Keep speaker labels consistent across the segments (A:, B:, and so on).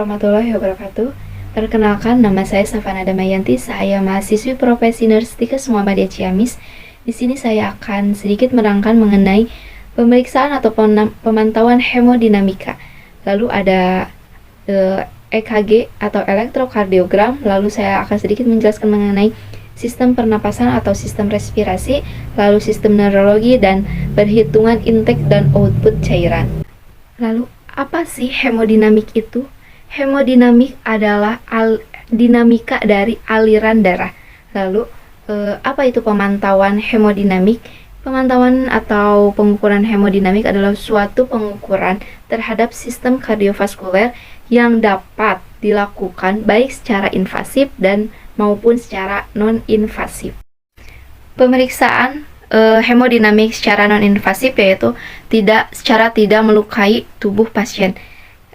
A: warahmatullahi wabarakatuh. Perkenalkan, nama saya Safana Damayanti. Saya mahasiswi Profesi Nurse Tikes Muhammadiyah Ciamis. Di sini saya akan sedikit menerangkan mengenai pemeriksaan atau pemantauan hemodinamika. Lalu ada EKG atau elektrokardiogram. Lalu saya akan sedikit menjelaskan mengenai sistem pernapasan atau sistem respirasi, lalu sistem neurologi, dan perhitungan intake dan output cairan. Lalu apa sih hemodinamik itu? Hemodinamik adalah dinamika dari aliran darah. Lalu apa itu pemantauan hemodinamik? Pemantauan atau pengukuran hemodinamik adalah suatu pengukuran terhadap sistem kardiovaskuler yang dapat dilakukan baik secara invasif dan maupun secara non-invasif. Pemeriksaan hemodinamik secara non-invasif yaitu secara tidak melukai tubuh pasien.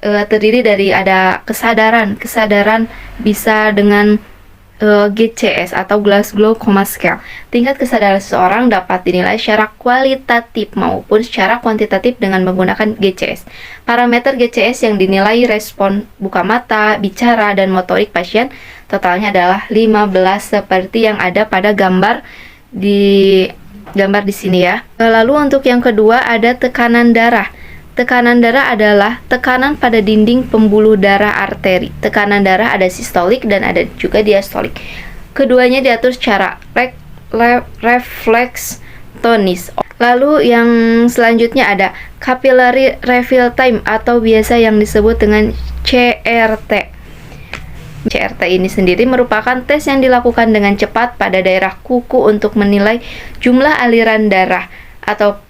A: Terdiri dari ada kesadaran bisa dengan GCS atau Glasgow Coma Scale. Tingkat kesadaran seseorang dapat dinilai secara kualitatif maupun secara kuantitatif dengan menggunakan GCS. Parameter GCS yang dinilai respon buka mata, bicara, dan motorik pasien totalnya adalah 15 seperti yang ada pada gambar di sini ya. Lalu untuk yang kedua ada tekanan darah. Tekanan darah adalah tekanan pada dinding pembuluh darah arteri. Tekanan darah ada sistolik dan ada juga diastolik. Keduanya diatur secara refleks tonis. Lalu yang selanjutnya ada capillary refill time atau biasa yang disebut dengan CRT. CRT ini sendiri merupakan tes yang dilakukan dengan cepat pada daerah kuku untuk menilai jumlah aliran darah atau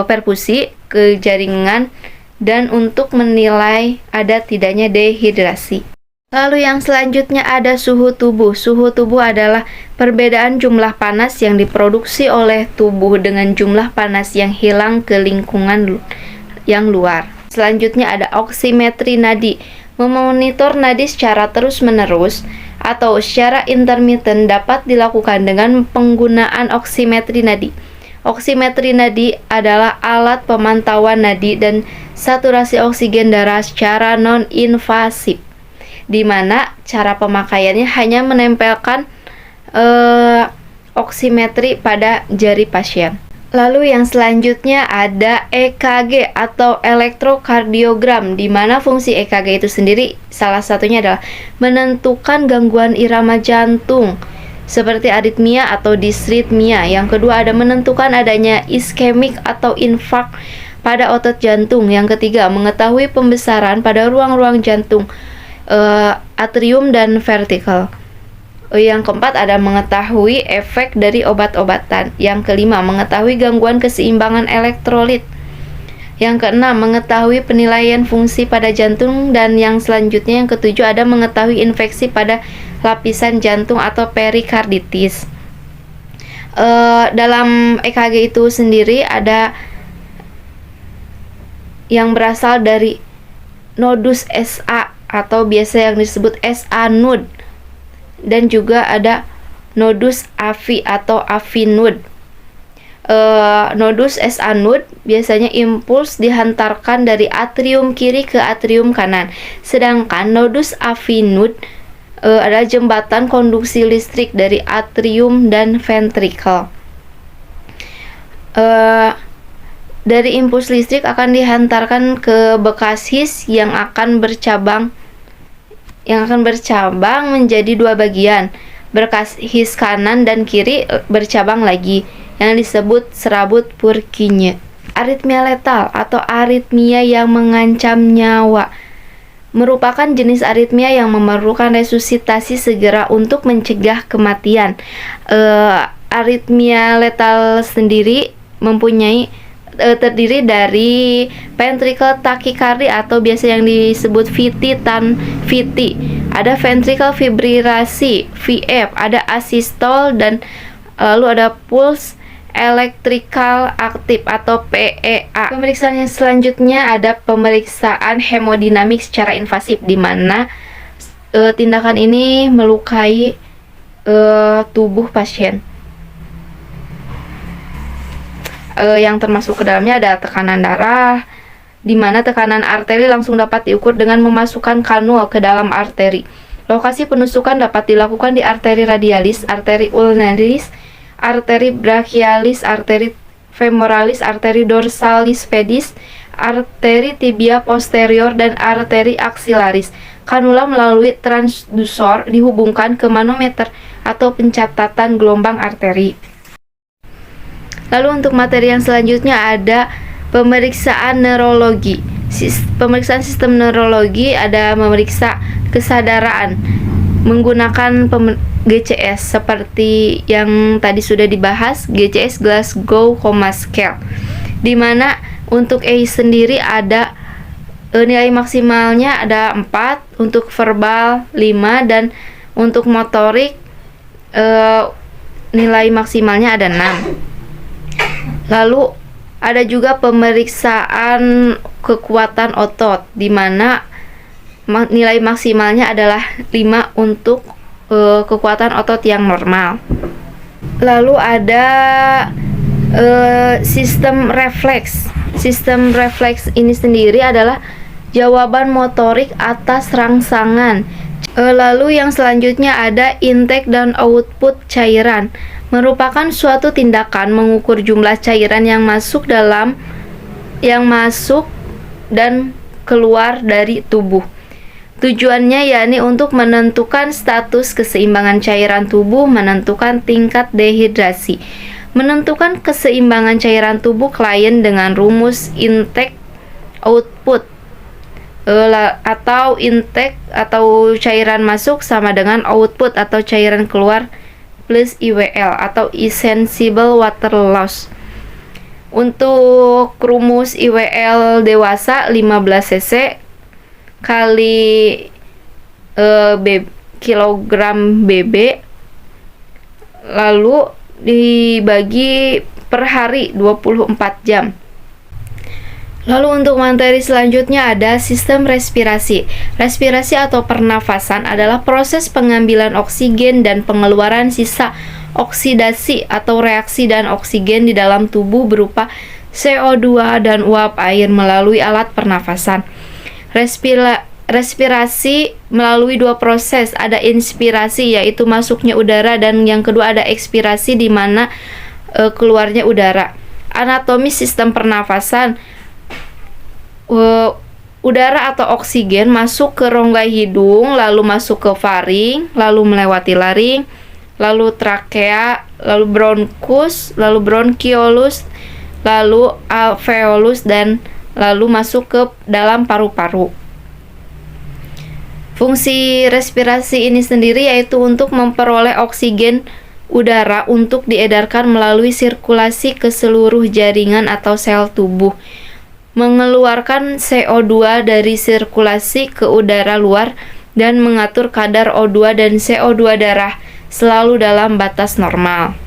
A: perfusi ke jaringan dan untuk menilai ada tidaknya dehidrasi. Lalu yang selanjutnya ada suhu tubuh. Suhu tubuh adalah perbedaan jumlah panas yang diproduksi oleh tubuh dengan jumlah panas yang hilang ke lingkungan yang luar. Selanjutnya ada oksimetri nadi. Memonitor nadi secara terus-menerus atau secara intermittent dapat dilakukan dengan penggunaan oksimetri nadi. Oksimetri nadi adalah alat pemantauan nadi dan saturasi oksigen darah secara non-invasif, di mana cara pemakaiannya hanya menempelkan oksimetri pada jari pasien. Lalu yang selanjutnya ada EKG atau elektrokardiogram, di mana fungsi EKG itu sendiri salah satunya adalah menentukan gangguan irama jantung seperti aritmia atau disritmia. Yang kedua ada menentukan adanya iskemik atau infark pada otot jantung. Yang ketiga mengetahui pembesaran pada ruang-ruang jantung, atrium dan vertikal. Yang keempat ada mengetahui efek dari obat-obatan. Yang kelima mengetahui gangguan keseimbangan elektrolit. Yang keenam mengetahui penilaian fungsi pada jantung, dan yang selanjutnya yang ketujuh ada mengetahui infeksi pada lapisan jantung atau perikarditis. Dalam EKG itu sendiri ada yang berasal dari nodus SA atau biasa yang disebut SA node, dan juga ada nodus AV atau AV node. Nodus SA node biasanya impuls dihantarkan dari atrium kiri ke atrium kanan, sedangkan nodus AV node adalah jembatan konduksi listrik dari atrium dan ventricle. Dari impuls listrik akan dihantarkan ke bekas his yang akan bercabang menjadi dua bagian. Berkas his kanan dan kiri bercabang lagi yang disebut serabut Purkinje. Aritmia letal atau aritmia yang mengancam nyawa merupakan jenis aritmia yang memerlukan resusitasi segera untuk mencegah kematian. Aritmia letal sendiri terdiri dari ventricle tachycardia atau biasa yang disebut VT dan VT. Ada ventricle fibrilasi VF, ada asystole, dan lalu ada pulse electrical aktif atau PEA. Pemeriksaan yang selanjutnya ada pemeriksaan hemodinamik secara invasif, di mana tindakan ini melukai tubuh pasien. Yang termasuk ke dalamnya ada tekanan darah, di mana tekanan arteri langsung dapat diukur dengan memasukkan kanul ke dalam arteri. Lokasi penusukan dapat dilakukan di arteri radialis, arteri ulnaris, arteri brachialis, arteri femoralis, arteri dorsalis pedis, arteri tibia posterior, dan arteri aksilaris. Kanula melalui transdusor dihubungkan ke manometer atau pencatatan gelombang arteri. Lalu untuk materi yang selanjutnya ada pemeriksaan neurologi. Pemeriksaan sistem neurologi ada memeriksa kesadaran menggunakan GCS seperti yang tadi sudah dibahas, GCS Glasgow Coma Scale, di mana untuk EI sendiri ada nilai maksimalnya ada 4, untuk verbal 5, dan untuk motorik nilai maksimalnya ada 6. Lalu ada juga pemeriksaan kekuatan otot, di mana nilai maksimalnya adalah 5 untuk kekuatan otot yang normal. Lalu ada sistem refleks. Sistem refleks ini sendiri adalah jawaban motorik atas rangsangan. Lalu yang selanjutnya ada intake dan output cairan. Merupakan suatu tindakan mengukur jumlah cairan yang masuk dan keluar dari tubuh. Tujuannya yakni untuk menentukan status keseimbangan cairan tubuh, menentukan tingkat dehidrasi, menentukan keseimbangan cairan tubuh klien dengan rumus intake output atau intake atau cairan masuk sama dengan output atau cairan keluar plus IWL atau insensible water loss. Untuk rumus IWL dewasa 15 cc kali kilogram BB, lalu dibagi per hari 24 jam. Lalu untuk materi selanjutnya ada sistem respirasi. Respirasi atau pernafasan adalah proses pengambilan oksigen dan pengeluaran sisa oksidasi atau reaksi dan oksigen di dalam tubuh berupa CO2 dan uap air melalui alat pernafasan. Respirasi melalui 2 proses, ada inspirasi yaitu masuknya udara, dan yang kedua ada ekspirasi di mana keluarnya udara. Anatomi sistem pernafasan, udara atau oksigen masuk ke rongga hidung, lalu masuk ke faring, lalu melewati laring, lalu trakea, lalu bronkus, lalu bronkiolus, lalu alveolus, dan lalu masuk ke dalam paru-paru. Fungsi respirasi ini sendiri yaitu untuk memperoleh oksigen udara untuk diedarkan melalui sirkulasi ke seluruh jaringan atau sel tubuh, mengeluarkan CO2 dari sirkulasi ke udara luar, dan mengatur kadar O2 dan CO2 darah selalu dalam batas normal.